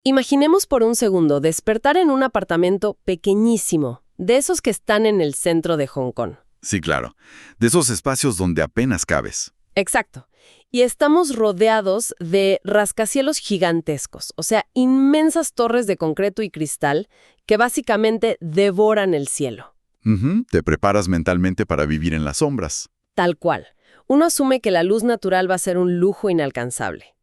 Imaginemos por un segundo despertar en un apartamento pequeñísimo, de esos que están en el centro de Hong Kong. Sí, claro. De esos espacios donde apenas cabes. Exacto. Y estamos rodeados de rascacielos gigantescos, o sea, inmensas torres de concreto y cristal que básicamente devoran el cielo. Te preparas mentalmente para vivir en las sombras. Tal cual. Uno asume que la luz natural va a ser un lujo inalcanzable.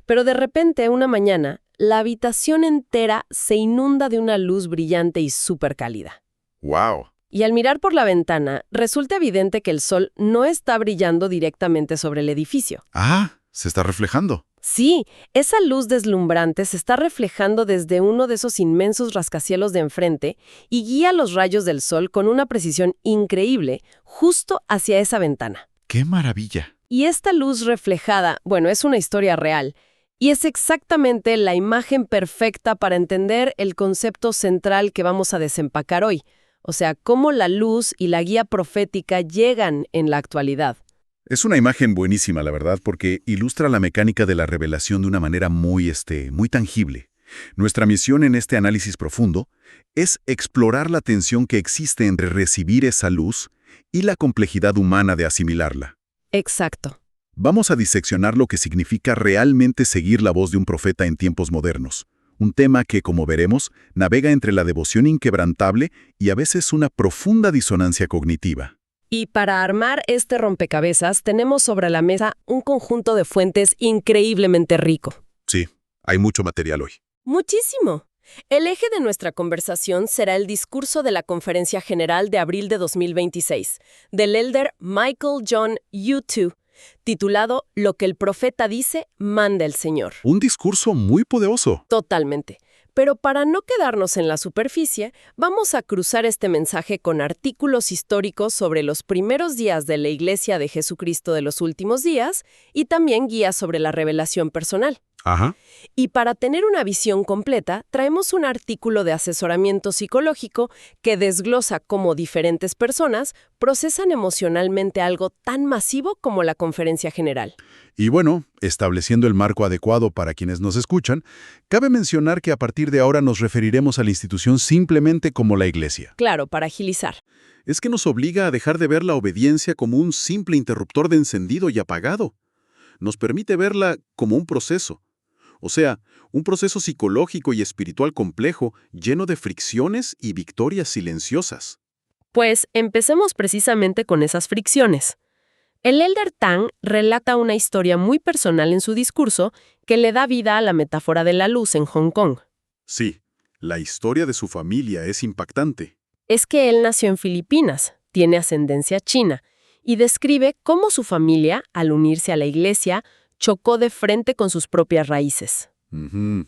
Pero de repente, una mañana, la habitación entera se inunda de una luz brillante y súper cálida. ¡Wow! Y al mirar por la ventana, resulta evidente que el sol no está brillando directamente sobre el edificio. Ah, se está reflejando. Sí, esa luz deslumbrante se está reflejando desde uno de esos inmensos rascacielos de enfrente y guía los rayos del sol con una precisión increíble justo hacia esa ventana. ¡Qué maravilla! Y esta luz reflejada, bueno, es una historia real, y es exactamente la imagen perfecta para entender el concepto central que vamos a desempacar hoy. O sea, cómo la luz y la guía profética llegan en la actualidad. Es una imagen buenísima, la verdad, porque ilustra la mecánica de la revelación de una manera muy tangible. Nuestra misión en este análisis profundo es explorar la tensión que existe entre recibir esa luz y la complejidad humana de asimilarla. Exacto. Vamos a diseccionar lo que significa realmente seguir la voz de un profeta en tiempos modernos. Un tema que, como veremos, navega entre la devoción inquebrantable y a veces una profunda disonancia cognitiva. Y para armar este rompecabezas, tenemos sobre la mesa un conjunto de fuentes increíblemente rico. Sí, hay mucho material hoy. Muchísimo. El eje de nuestra conversación será el discurso de la Conferencia General de abril de 2026, del elder Michael John Yu-Tu, titulado Lo que el profeta dice, manda el Señor. Un discurso muy poderoso. Totalmente. Pero para no quedarnos en la superficie, vamos a cruzar este mensaje con artículos históricos sobre los primeros días de la Iglesia de Jesucristo de los últimos días y también guías sobre la revelación personal. Ajá. Y para tener una visión completa, traemos un artículo de asesoramiento psicológico que desglosa cómo diferentes personas procesan emocionalmente algo tan masivo como la conferencia general. Y bueno, estableciendo el marco adecuado para quienes nos escuchan, cabe mencionar que a partir de ahora nos referiremos a la institución simplemente como la Iglesia. Claro, para agilizar. Es que nos obliga a dejar de ver la obediencia como un simple interruptor de encendido y apagado. Nos permite verla como un proceso. O sea, un proceso psicológico y espiritual complejo, lleno de fricciones y victorias silenciosas. Pues empecemos precisamente con esas fricciones. El elder Tang relata una historia muy personal en su discurso que le da vida a la metáfora de la luz en Hong Kong. Sí, la historia de su familia es impactante. Es que él nació en Filipinas, tiene ascendencia china, y describe cómo su familia, al unirse a la iglesia, chocó de frente con sus propias raíces.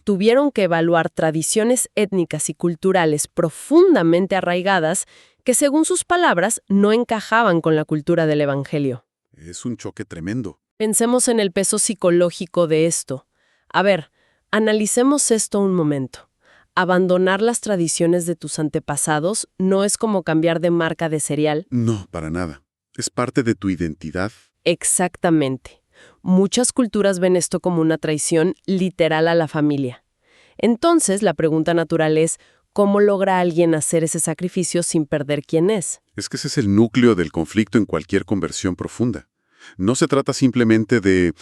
Tuvieron que evaluar tradiciones étnicas y culturales profundamente arraigadas que, según sus palabras, no encajaban con la cultura del Evangelio. Es un choque tremendo. Pensemos en el peso psicológico de esto. A ver, analicemos esto un momento. Abandonar las tradiciones de tus antepasados no es como cambiar de marca de cereal. No, para nada. Es parte de tu identidad. Exactamente. Muchas culturas ven esto como una traición literal a la familia. Entonces, la pregunta natural es, ¿cómo logra alguien hacer ese sacrificio sin perder quién es? Es que ese es el núcleo del conflicto en cualquier conversión profunda. No se trata simplemente de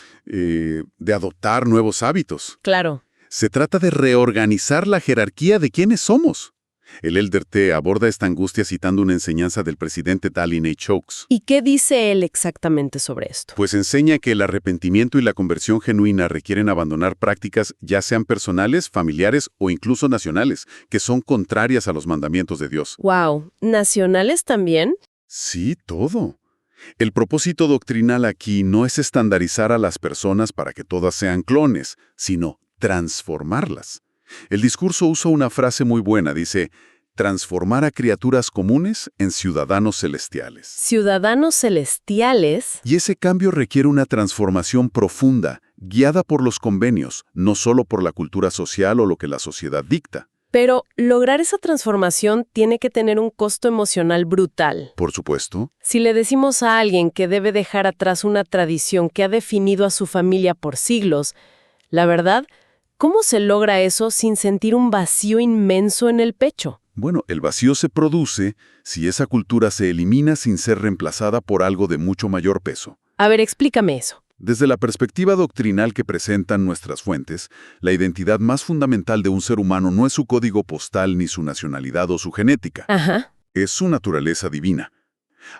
adoptar nuevos hábitos. Claro. Se trata de reorganizar la jerarquía de quiénes somos. El Elder T aborda esta angustia citando una enseñanza del presidente Dallin H. Oaks. ¿Y qué dice él exactamente sobre esto? Pues enseña que el arrepentimiento y la conversión genuina requieren abandonar prácticas, ya sean personales, familiares o incluso nacionales, que son contrarias a los mandamientos de Dios. ¡Wow! ¿Nacionales también? Sí, todo. El propósito doctrinal aquí no es estandarizar a las personas para que todas sean clones, sino transformarlas. El discurso usa una frase muy buena, dice, transformar a criaturas comunes en ciudadanos celestiales. ¿Ciudadanos celestiales? Y ese cambio requiere una transformación profunda, guiada por los convenios, no solo por la cultura social o lo que la sociedad dicta. Pero lograr esa transformación tiene que tener un costo emocional brutal. Por supuesto. Si le decimos a alguien que debe dejar atrás una tradición que ha definido a su familia por siglos, la verdad, ¿Cómo se logra eso sin sentir un vacío inmenso en el pecho? Bueno, el vacío se produce si esa cultura se elimina sin ser reemplazada por algo de mucho mayor peso. A ver, explícame eso. Desde la perspectiva doctrinal que presentan nuestras fuentes, la identidad más fundamental de un ser humano no es su código postal ni su nacionalidad o su genética. Ajá. Es su naturaleza divina.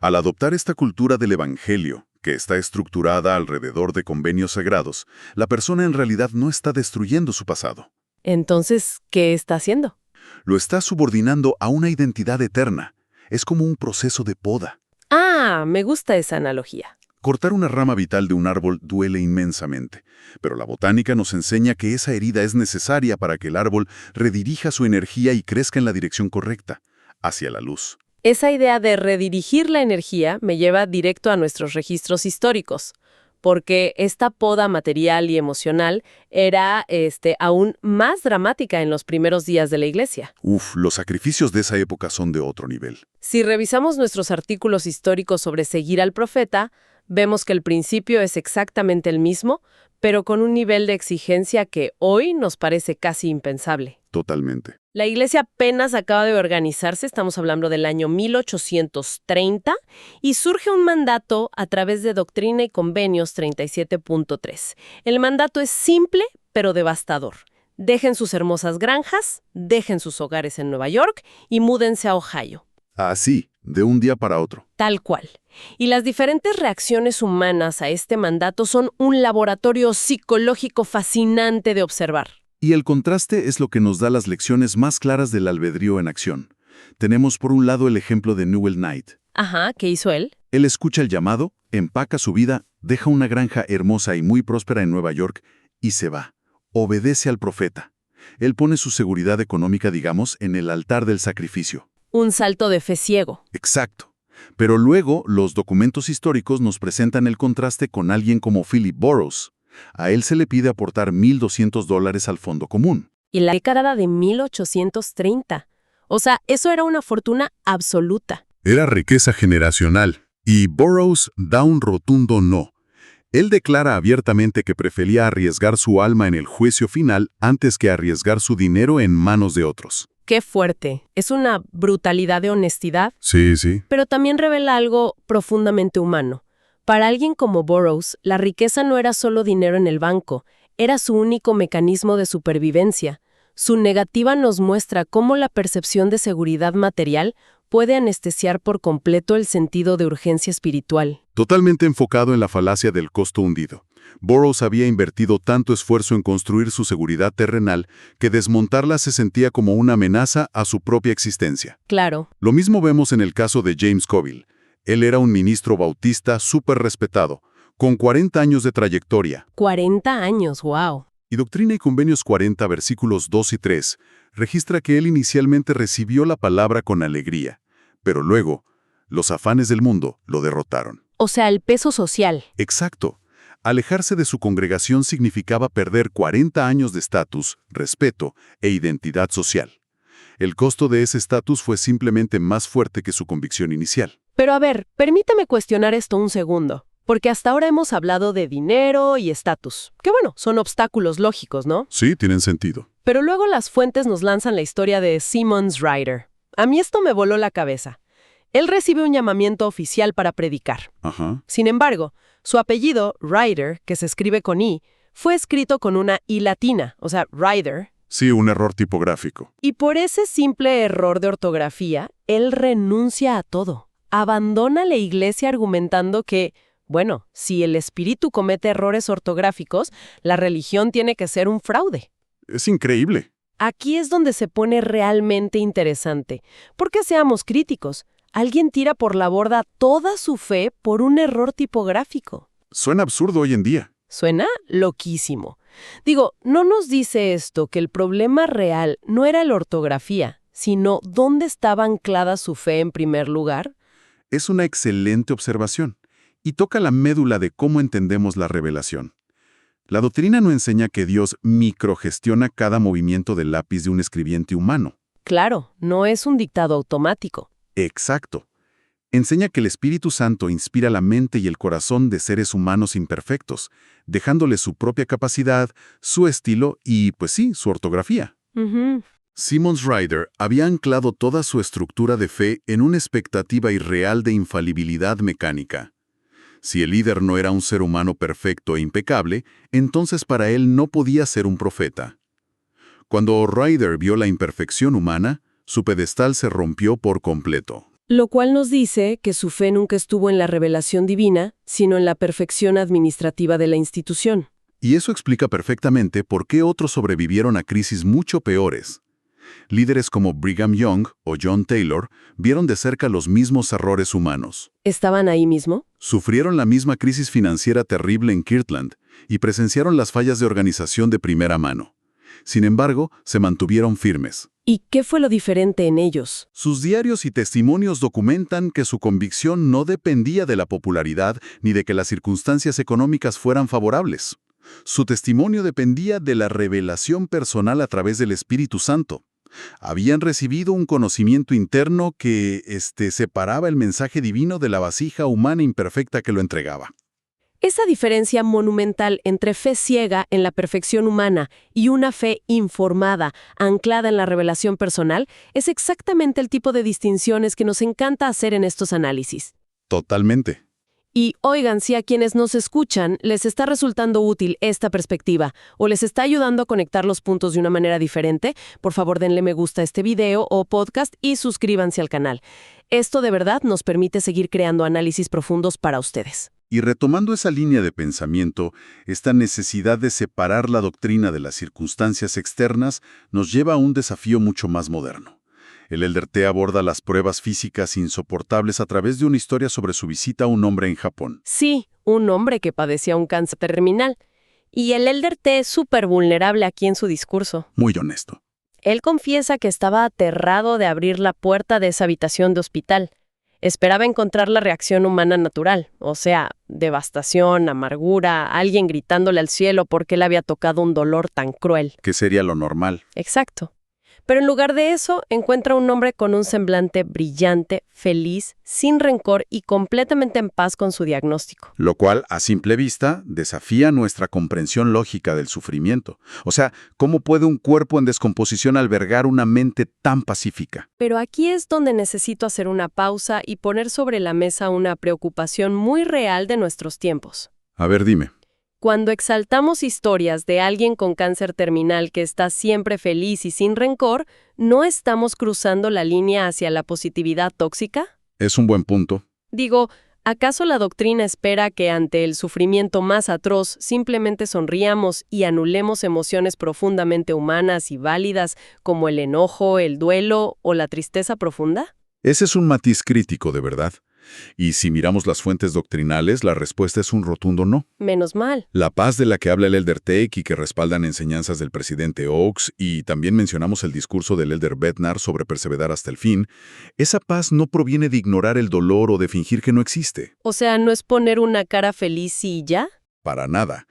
Al adoptar esta cultura del Evangelio, que está estructurada alrededor de convenios sagrados, la persona en realidad no está destruyendo su pasado. Entonces, ¿qué está haciendo? Lo está subordinando a una identidad eterna. Es como un proceso de poda. Ah, me gusta esa analogía. Cortar una rama vital de un árbol duele inmensamente, pero la botánica nos enseña que esa herida es necesaria para que el árbol redirija su energía y crezca en la dirección correcta, hacia la luz. Esa idea de redirigir la energía me lleva directo a nuestros registros históricos, porque esta poda material y emocional era aún más dramática en los primeros días de la Iglesia. Los sacrificios de esa época son de otro nivel. Si revisamos nuestros artículos históricos sobre seguir al profeta, vemos que el principio es exactamente el mismo, pero con un nivel de exigencia que hoy nos parece casi impensable. Totalmente. La Iglesia apenas acaba de organizarse, estamos hablando del año 1830, y surge un mandato a través de Doctrina y Convenios 37.3. El mandato es simple, pero devastador. Dejen sus hermosas granjas, dejen sus hogares en Nueva York y múdense a Ohio. Así, de un día para otro. Tal cual. Y las diferentes reacciones humanas a este mandato son un laboratorio psicológico fascinante de observar. Y el contraste es lo que nos da las lecciones más claras del albedrío en acción. Tenemos por un lado el ejemplo de Newell Knight. Ajá, ¿qué hizo él? Él escucha el llamado, empaca su vida, deja una granja hermosa y muy próspera en Nueva York y se va. Obedece al profeta. Él pone su seguridad económica, digamos, en el altar del sacrificio. Un salto de fe ciego. Exacto. Pero luego, los documentos históricos nos presentan el contraste con alguien como Philip Burroughs. A él se le pide aportar $1,200 al fondo común. Y la década de 1830. O sea, eso era una fortuna absoluta. Era riqueza generacional. Y Burroughs da un rotundo no. Él declara abiertamente que prefería arriesgar su alma en el juicio final antes que arriesgar su dinero en manos de otros. ¡Qué fuerte! Es una brutalidad de honestidad. Sí, sí. Pero también revela algo profundamente humano. Para alguien como Burroughs, la riqueza no era solo dinero en el banco, era su único mecanismo de supervivencia. Su negativa nos muestra cómo la percepción de seguridad material puede anestesiar por completo el sentido de urgencia espiritual. Totalmente enfocado en la falacia del costo hundido. Burroughs había invertido tanto esfuerzo en construir su seguridad terrenal que desmontarla se sentía como una amenaza a su propia existencia. Claro. Lo mismo vemos en el caso de James Coville. Él era un ministro bautista súper respetado, con 40 años de trayectoria. 40 años, wow. Y Doctrina y Convenios 40, versículos 2 y 3, registra que él inicialmente recibió la palabra con alegría, pero luego, los afanes del mundo lo derrotaron. O sea, el peso social. Exacto. Alejarse de su congregación significaba perder 40 años de estatus, respeto e identidad social. El costo de ese estatus fue simplemente más fuerte que su convicción inicial. Pero a ver, permítame cuestionar esto un segundo, porque hasta ahora hemos hablado de dinero y estatus, que bueno, son obstáculos lógicos, ¿no? Sí, tienen sentido. Pero luego las fuentes nos lanzan la historia de Simmons Ryder. A mí esto me voló la cabeza. Él recibe un llamamiento oficial para predicar. Ajá. Sin embargo, su apellido, Ryder, que se escribe con I, fue escrito con una I latina, o sea, Ryder. Sí, un error tipográfico. Y por ese simple error de ortografía, él renuncia a todo. Abandona la iglesia argumentando que, bueno, si el espíritu comete errores ortográficos, la religión tiene que ser un fraude. Es increíble. Aquí es donde se pone realmente interesante. Porque seamos críticos, alguien tira por la borda toda su fe por un error tipográfico. Suena absurdo hoy en día. Suena loquísimo. Digo, ¿no nos dice esto que el problema real no era la ortografía, sino dónde estaba anclada su fe en primer lugar? Es una excelente observación y toca la médula de cómo entendemos la revelación. La doctrina no enseña que Dios microgestiona cada movimiento del lápiz de un escribiente humano. Claro, no es un dictado automático. Exacto. Enseña que el Espíritu Santo inspira la mente y el corazón de seres humanos imperfectos, dejándoles su propia capacidad, su estilo y, pues sí, su ortografía. Ujú. Simmons Ryder había anclado toda su estructura de fe en una expectativa irreal de infalibilidad mecánica. Si el líder no era un ser humano perfecto e impecable, entonces para él no podía ser un profeta. Cuando Ryder vio la imperfección humana, su pedestal se rompió por completo. Lo cual nos dice que su fe nunca estuvo en la revelación divina, sino en la perfección administrativa de la institución. Y eso explica perfectamente por qué otros sobrevivieron a crisis mucho peores. Líderes como Brigham Young o John Taylor vieron de cerca los mismos errores humanos. ¿Estaban ahí mismo? Sufrieron la misma crisis financiera terrible en Kirtland y presenciaron las fallas de organización de primera mano. Sin embargo, se mantuvieron firmes. ¿Y qué fue lo diferente en ellos? Sus diarios y testimonios documentan que su convicción no dependía de la popularidad ni de que las circunstancias económicas fueran favorables. Su testimonio dependía de la revelación personal a través del Espíritu Santo. Habían recibido un conocimiento interno que separaba el mensaje divino de la vasija humana imperfecta que lo entregaba. Esa diferencia monumental entre fe ciega en la perfección humana y una fe informada, anclada en la revelación personal, es exactamente el tipo de distinciones que nos encanta hacer en estos análisis. Totalmente. Y oigan, si a quienes nos escuchan les está resultando útil esta perspectiva o les está ayudando a conectar los puntos de una manera diferente, por favor denle me gusta a este video o podcast y suscríbanse al canal. Esto de verdad nos permite seguir creando análisis profundos para ustedes. Y retomando esa línea de pensamiento, esta necesidad de separar la doctrina de las circunstancias externas nos lleva a un desafío mucho más moderno. El Elder T aborda las pruebas físicas insoportables a través de una historia sobre su visita a un hombre en Japón. Sí, un hombre que padecía un cáncer terminal. Y el Elder T es súper vulnerable aquí en su discurso. Muy honesto. Él confiesa que estaba aterrado de abrir la puerta de esa habitación de hospital. Esperaba encontrar la reacción humana natural, o sea, devastación, amargura, alguien gritándole al cielo porque le había tocado un dolor tan cruel. Que sería lo normal. Exacto. Pero en lugar de eso, encuentra un hombre con un semblante brillante, feliz, sin rencor y completamente en paz con su diagnóstico. Lo cual, a simple vista, desafía nuestra comprensión lógica del sufrimiento. O sea, ¿cómo puede un cuerpo en descomposición albergar una mente tan pacífica? Pero aquí es donde necesito hacer una pausa y poner sobre la mesa una preocupación muy real de nuestros tiempos. A ver, dime. Cuando exaltamos historias de alguien con cáncer terminal que está siempre feliz y sin rencor, ¿no estamos cruzando la línea hacia la positividad tóxica? Es un buen punto. Digo, ¿acaso la doctrina espera que ante el sufrimiento más atroz simplemente sonriamos y anulemos emociones profundamente humanas y válidas como el enojo, el duelo o la tristeza profunda? Ese es un matiz crítico, de verdad. Y si miramos las fuentes doctrinales, la respuesta es un rotundo no. Menos mal. La paz de la que habla el Elder Tech y que respaldan enseñanzas del presidente Oaks, y también mencionamos el discurso del Elder Bednar sobre perseverar hasta el fin, esa paz no proviene de ignorar el dolor o de fingir que no existe. O sea, ¿no es poner una cara feliz y ya? Para nada.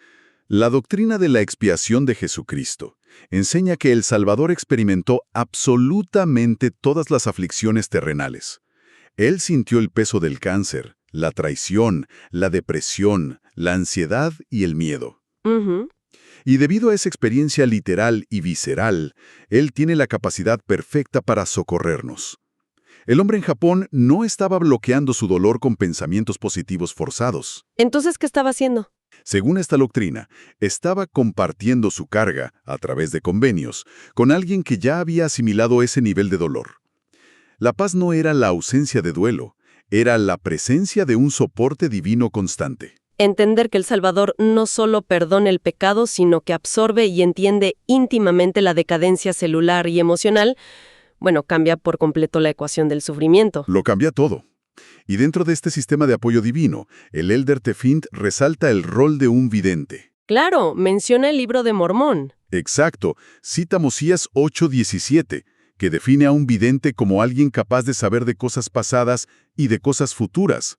La doctrina de la expiación de Jesucristo enseña que el Salvador experimentó absolutamente todas las aflicciones terrenales. Él sintió el peso del cáncer, la traición, la depresión, la ansiedad y el miedo. Ujú. Y debido a esa experiencia literal y visceral, Él tiene la capacidad perfecta para socorrernos. El hombre en Japón no estaba bloqueando su dolor con pensamientos positivos forzados. Entonces, ¿qué estaba haciendo? Según esta doctrina, estaba compartiendo su carga, a través de convenios, con alguien que ya había asimilado ese nivel de dolor. La paz no era la ausencia de duelo, era la presencia de un soporte divino constante. Entender que el Salvador no solo perdona el pecado, sino que absorbe y entiende íntimamente la decadencia celular y emocional, cambia por completo la ecuación del sufrimiento. Lo cambia todo. Y dentro de este sistema de apoyo divino, el Elder Tefint resalta el rol de un vidente. Claro, menciona el libro de Mormón. Exacto, cita Mosías 8:17, que define a un vidente como alguien capaz de saber de cosas pasadas y de cosas futuras.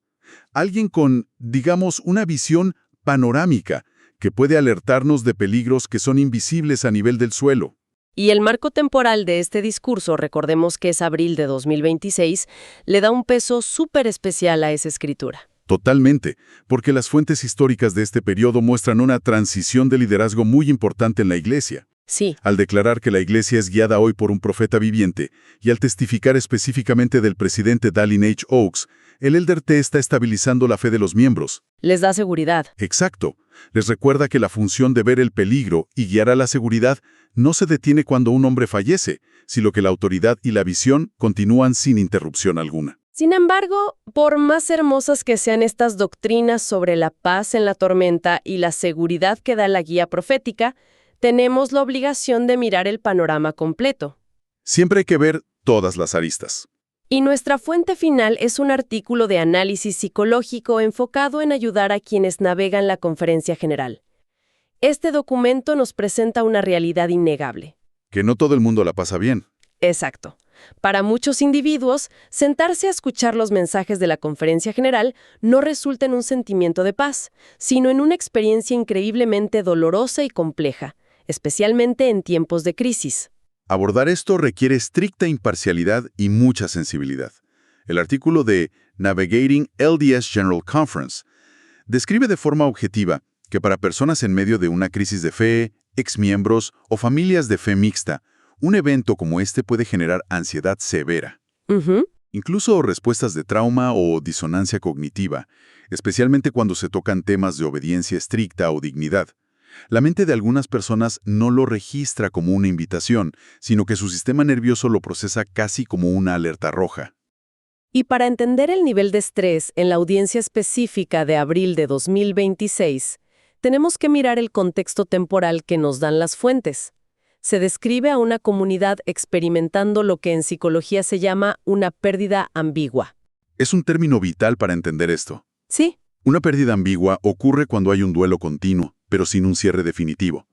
Alguien con, digamos, una visión panorámica, que puede alertarnos de peligros que son invisibles a nivel del suelo. Y el marco temporal de este discurso, recordemos que es abril de 2026, le da un peso súper especial a esa escritura. Totalmente, porque las fuentes históricas de este periodo muestran una transición de liderazgo muy importante en la Iglesia. Sí, Al declarar que la Iglesia es guiada hoy por un profeta viviente y al testificar específicamente del presidente Dallin H. Oaks, el Elder T está estabilizando la fe de los miembros. les da seguridad. Exacto. Les recuerda que la función de ver el peligro y guiar a la seguridad no se detiene cuando un hombre fallece, sino que la autoridad y la visión continúan sin interrupción alguna. Sin embargo, por más hermosas que sean estas doctrinas sobre la paz en la tormenta y la seguridad que da la guía profética, tenemos la obligación de mirar el panorama completo. Siempre hay que ver todas las aristas. Y nuestra fuente final es un artículo de análisis psicológico enfocado en ayudar a quienes navegan la Conferencia General. Este documento nos presenta una realidad innegable. Que no todo el mundo la pasa bien. Exacto. Para muchos individuos, sentarse a escuchar los mensajes de la Conferencia General no resulta en un sentimiento de paz, sino en una experiencia increíblemente dolorosa y compleja, especialmente en tiempos de crisis. Abordar esto requiere estricta imparcialidad y mucha sensibilidad. El artículo de Navigating LDS General Conference describe de forma objetiva que para personas en medio de una crisis de fe, exmiembros o familias de fe mixta, un evento como este puede generar ansiedad severa. Incluso respuestas de trauma o disonancia cognitiva, especialmente cuando se tocan temas de obediencia estricta o dignidad. La mente de algunas personas no lo registra como una invitación, sino que su sistema nervioso lo procesa casi como una alerta roja. Y para entender el nivel de estrés en la audiencia específica de abril de 2026, tenemos que mirar el contexto temporal que nos dan las fuentes. Se describe a una comunidad experimentando lo que en psicología se llama una pérdida ambigua. Es un término vital para entender esto. Sí, Una pérdida ambigua ocurre cuando hay un duelo continuo, pero sin un cierre definitivo.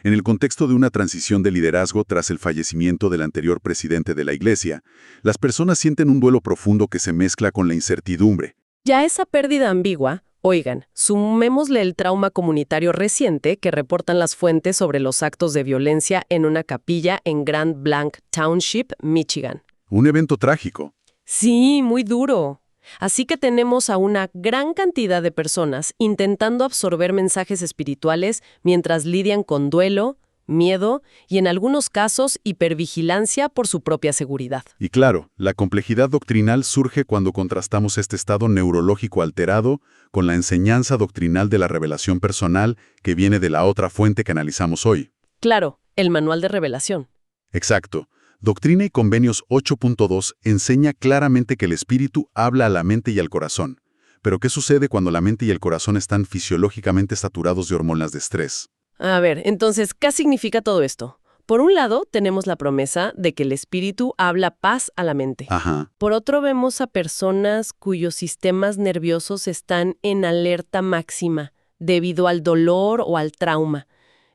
En el contexto de una transición de liderazgo tras el fallecimiento del anterior presidente de la Iglesia, las personas sienten un duelo profundo que se mezcla con la incertidumbre. ya esa pérdida ambigua, oigan, sumémosle el trauma comunitario reciente que reportan las fuentes sobre los actos de violencia en una capilla en Grand Blanc Township, Michigan. Un evento trágico. Sí, muy duro. Así que tenemos a una gran cantidad de personas intentando absorber mensajes espirituales mientras lidian con duelo, miedo y en algunos casos hipervigilancia por su propia seguridad. Y claro, la complejidad doctrinal surge cuando contrastamos este estado neurológico alterado con la enseñanza doctrinal de la revelación personal que viene de la otra fuente que analizamos hoy. Claro, el manual de revelación. Exacto. Doctrina y Convenios 8.2 enseña claramente que el espíritu habla a la mente y al corazón. Pero ¿qué sucede cuando la mente y el corazón están fisiológicamente saturados de hormonas de estrés? A ver, entonces, ¿qué significa todo esto? Por un lado, tenemos la promesa de que el espíritu habla paz a la mente. Ajá. Por otro, vemos a personas cuyos sistemas nerviosos están en alerta máxima debido al dolor o al trauma.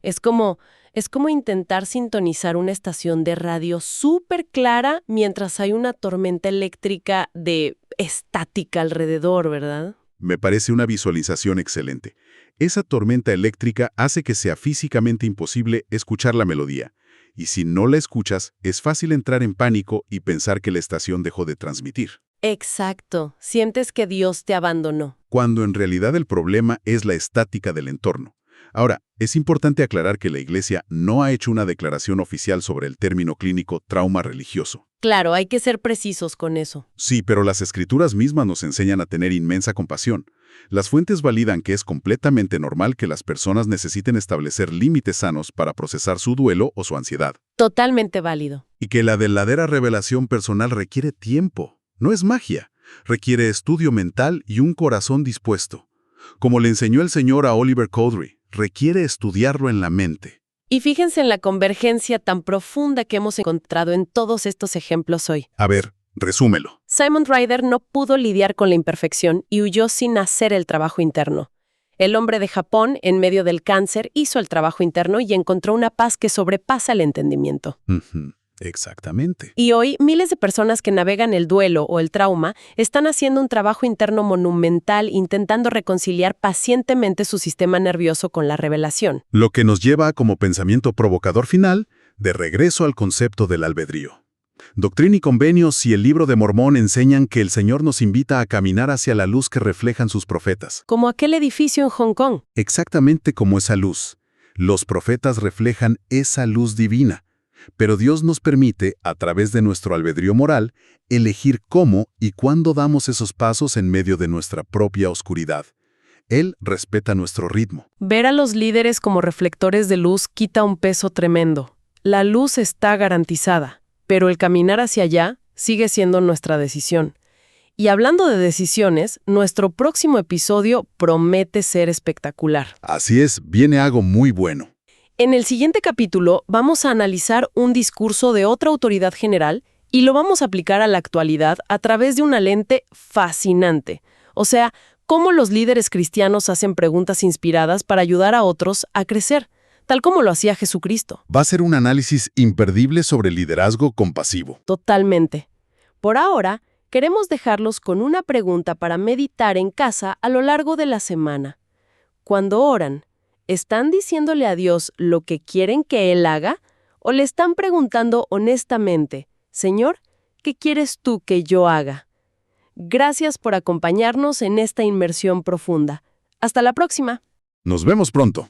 Es como intentar sintonizar una estación de radio súper clara mientras hay una tormenta eléctrica de estática alrededor, ¿verdad? Me parece una visualización excelente. Esa tormenta eléctrica hace que sea físicamente imposible escuchar la melodía. Y si no la escuchas, es fácil entrar en pánico y pensar que la estación dejó de transmitir. Exacto. Sientes que Dios te abandonó. Cuando en realidad el problema es la estática del entorno. Ahora, es importante aclarar que la Iglesia no ha hecho una declaración oficial sobre el término clínico trauma religioso. Claro, hay que ser precisos con eso. Sí, pero las Escrituras mismas nos enseñan a tener inmensa compasión. Las fuentes validan que es completamente normal que las personas necesiten establecer límites sanos para procesar su duelo o su ansiedad. Totalmente válido. Y que la verdadera revelación personal requiere tiempo. No es magia. Requiere estudio mental y un corazón dispuesto. Como le enseñó el Señor a Oliver Cowdery, requiere estudiarlo en la mente. Y fíjense en la convergencia tan profunda que hemos encontrado en todos estos ejemplos hoy. A ver, resúmelo. Simon Ryder no pudo lidiar con la imperfección y huyó sin hacer el trabajo interno. El hombre de Japón, en medio del cáncer, hizo el trabajo interno y encontró una paz que sobrepasa el entendimiento. Exactamente. Y hoy, miles de personas que navegan el duelo o el trauma están haciendo un trabajo interno monumental intentando reconciliar pacientemente su sistema nervioso con la revelación. Lo que nos lleva como pensamiento provocador final, De regreso al concepto del albedrío. Doctrina y Convenios y el Libro de Mormón enseñan que el Señor nos invita a caminar hacia la luz que reflejan sus profetas. Como aquel edificio en Hong Kong. Exactamente como esa luz. Los profetas reflejan esa luz divina, pero Dios nos permite, a través de nuestro albedrío moral, elegir cómo y cuándo damos esos pasos en medio de nuestra propia oscuridad. Él respeta nuestro ritmo. Ver a los líderes como reflectores de luz quita un peso tremendo. La luz está garantizada, pero el caminar hacia allá sigue siendo nuestra decisión. Y hablando de decisiones, nuestro próximo episodio promete ser espectacular. Así es, viene algo muy bueno. En el siguiente capítulo vamos a analizar un discurso de otra autoridad general y lo vamos a aplicar a la actualidad a través de una lente fascinante. O sea, cómo los líderes cristianos hacen preguntas inspiradas para ayudar a otros a crecer, tal como lo hacía Jesucristo. Va a ser un análisis imperdible sobre el liderazgo compasivo. Totalmente. Por ahora, queremos dejarlos con una pregunta para meditar en casa a lo largo de la semana. Cuando oran, ¿están diciéndole a Dios lo que quieren que Él haga? ¿O le están preguntando honestamente, Señor, ¿qué quieres tú que yo haga? Gracias por acompañarnos en esta inmersión profunda. Hasta la próxima. Nos vemos pronto.